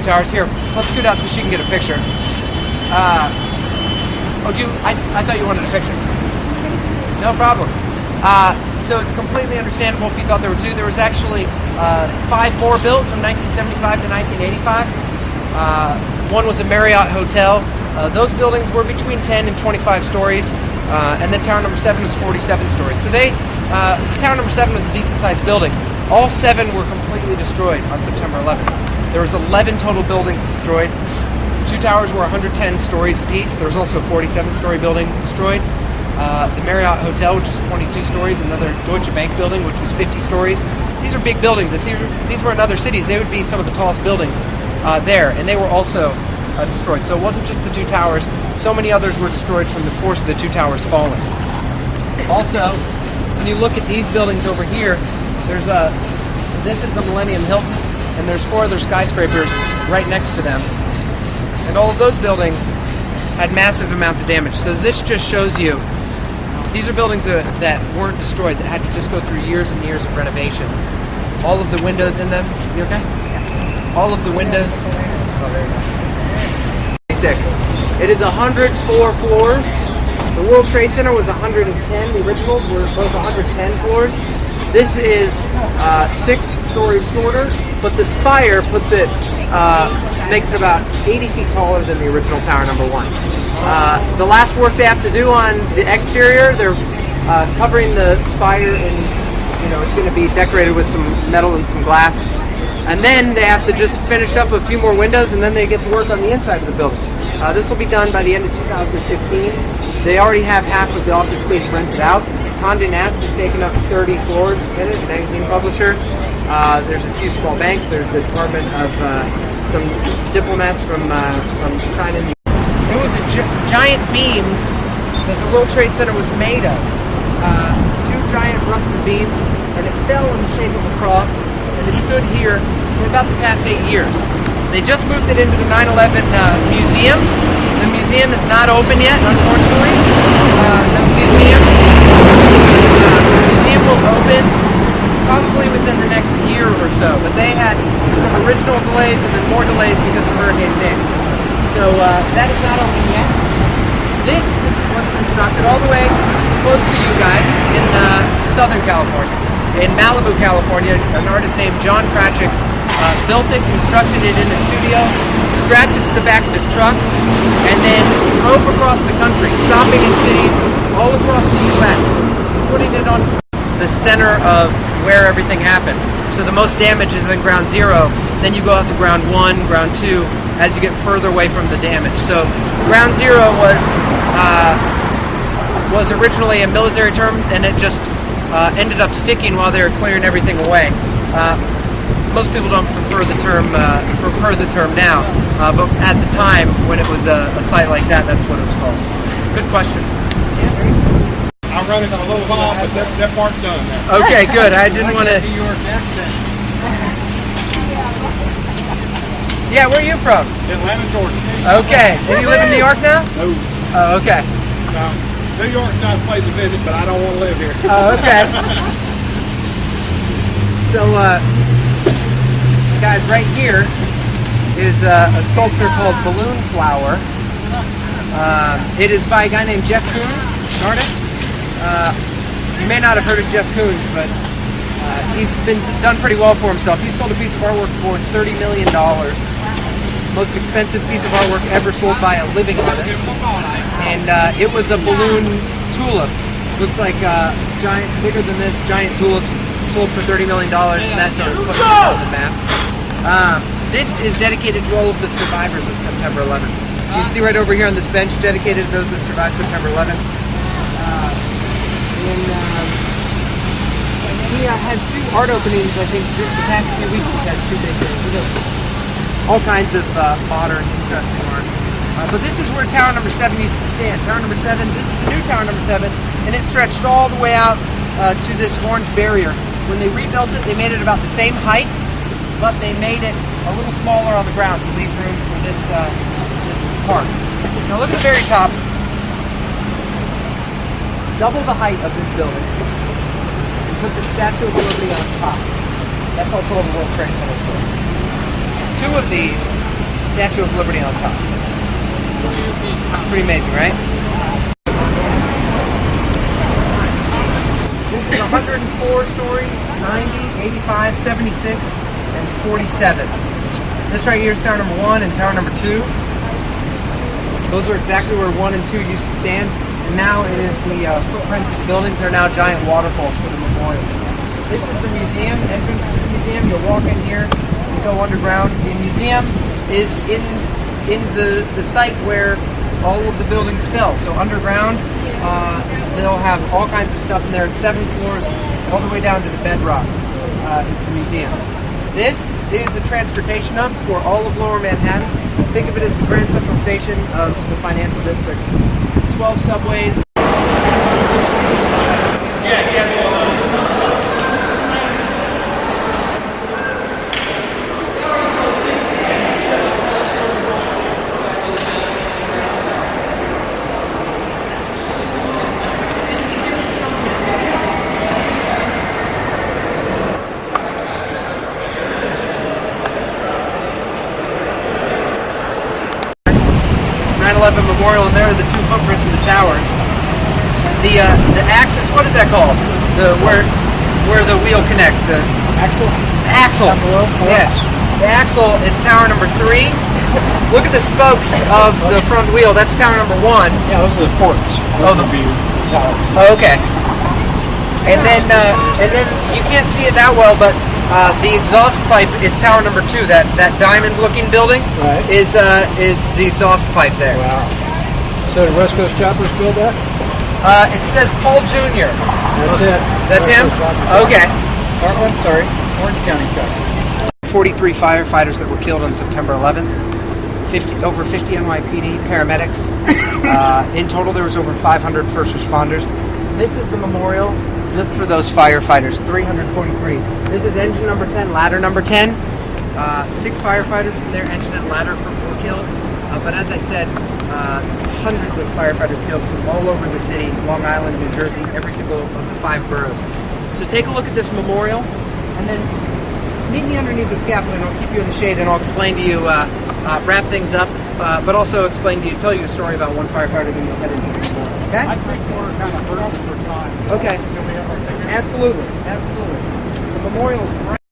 towers. Here, let's scoot out so she can get a picture. I thought you wanted a picture. No problem. So it's completely understandable if you thought there were two. There was actually 5 more built from 1975 to 1985. One was a Marriott hotel. Those buildings were between 10 and 25 stories. And then tower number 7 was 47 stories. So tower number 7 was a decent-sized building. All 7 were completely destroyed on September 11th. There was 11 total buildings destroyed. The 2 towers were 110 stories apiece. There was also a 47-story building destroyed. The Marriott Hotel, which is 22 stories, another Deutsche Bank building, which was 50 stories. These are big buildings. If these were in other cities, they would be some of the tallest buildings there, and they were also destroyed. So it wasn't just the 2 towers. So many others were destroyed from the force of the 2 towers falling. Also, when you look at these buildings over here, this is the Millennium Hilton, and there's 4 other skyscrapers right next to them. And all of those buildings had massive amounts of damage. So this just shows you, these are buildings that weren't destroyed, that had to just go through years and years of renovations. All of the windows in them, you okay? Yeah. All of the windows. Oh, there you go. 26. It is 104 floors. The World Trade Center was 110. The originals were both 110 floors. This is 6 stories shorter, but the spire puts it, makes it about 80 feet taller than the original tower number 1. The last work they have to do on the exterior, they're covering the spire in, it's going to be decorated with some metal and some glass. And then they have to just finish up a few more windows, and then they get to work on the inside of the building. This will be done by the end of 2015. They already have half of the office space rented out. Condé Nast has taken up 30 floors in it, a magazine publisher. There's a few small banks. There's the department of some diplomats from China. It was giant beams that the World Trade Center was made of. 2 giant rusted beams, and it fell in the shape of a cross, and it stood here for about the past 8 years. They just moved it into the 9/11 museum. The museum is not open yet, unfortunately. The museum will open probably within the next year or so, but they had some original delays and then more delays because of Hurricane Sandy. So that is not open yet. This was constructed all the way close to you guys in Southern California. In Malibu, California, an artist named John Kratchik built it, constructed it in a studio, strapped it to the back of his truck, and then drove across the country, stopping in cities all across the U.S., putting it on the center of where everything happened. So the most damage is in ground 0, then you go out to ground 1, ground 2, as you get further away from the damage. So ground 0 was originally a military term, and it just ended up sticking while they were clearing everything away. Most people don't prefer the term now, but at the time when it was a site like that, that's what it was called. Good question. I'm running a little while, but that part's done now. Okay, good. I didn't want to. New York accent. Yeah, where are you from? Atlanta, Georgia. Okay. Do you live in New York now? No. Oh, okay. New York's a nice place to visit, but I don't want to live here. Oh, okay. So, guys, right here is a sculpture called Balloon Flower. It is by a guy named Jeff Koons, an artist. You may not have heard of Jeff Koons, but he's done pretty well for himself. He sold a piece of artwork for $30 million. Most expensive piece of artwork ever sold by a living artist. And it was a balloon tulip. Looked like giant, bigger than this, giant tulips. Sold for $30 million, and that's sort of put it on the map. This is dedicated to all of the survivors of September 11th. You can see right over here on this bench, dedicated to those that survived September 11th. He has 2 art openings, I think, the past few weeks. He's had 2 big things. He does all kinds of modern, interesting art. But this is where tower number 7 used to stand. Tower number 7, this is the new tower number 7, and it stretched all the way out to this orange barrier. When they rebuilt it, they made it about the same height, but they made it a little smaller on the ground to leave room for this part. Now look at the very top. Double the height of this building and put the Statue of Liberty on top. That's how tall the World Trade Center is. 2 of these Statue of Liberty on top. Pretty amazing, right? This is 104 stories, 90, 85, 76, and 47. This right here is tower number 1 and tower number 2. Those are exactly where 1 and 2 used to stand. And now it is the footprints of the buildings are now giant waterfalls for the memorial. This is the museum, entrance to the museum. You'll walk in here and go underground. The museum is in the site where all of the buildings fell. So underground, they'll have all kinds of stuff in there. It's 7 floors, all the way down to the bedrock is the museum. This is a transportation hub for all of Lower Manhattan. Think of it as the Grand Central Station of the financial district. 12 subways. Memorial, and there are the 2 footprints of the towers. The axis, what is that called? Where the wheel connects. The Axle. Axle. Yes. The axle is tower number 3. Look at the spokes of the front wheel. That's tower number 1. Yeah, those are the forks. Oh, the tower. Oh, okay. And then you can't see it that well, but the exhaust pipe is tower number 2. That diamond-looking building is the exhaust pipe there. Wow. So the West Coast Choppers build that? It says Paul Jr. That's it. That's him? Okay. Sorry. Orange County Choppers. 43 firefighters that were killed on September 11th. Over 50 NYPD paramedics. In total, there was over 500 first responders. This is the memorial just for those firefighters, 343. This is engine number 10, ladder number 10. 6 firefighters from their engine and ladder were killed. But as I said, hundreds of firefighters killed from all over the city, Long Island, New Jersey, every single of the 5 boroughs. So take a look at this memorial, and then meet me underneath the scaffolding. I'll keep you in the shade, and I'll explain to you, wrap things up, but also explain to you, tell you a story about one firefighter that you'll head into this morning. Okay? I think we're kind of burdened for time. Okay. Absolutely. The memorial is right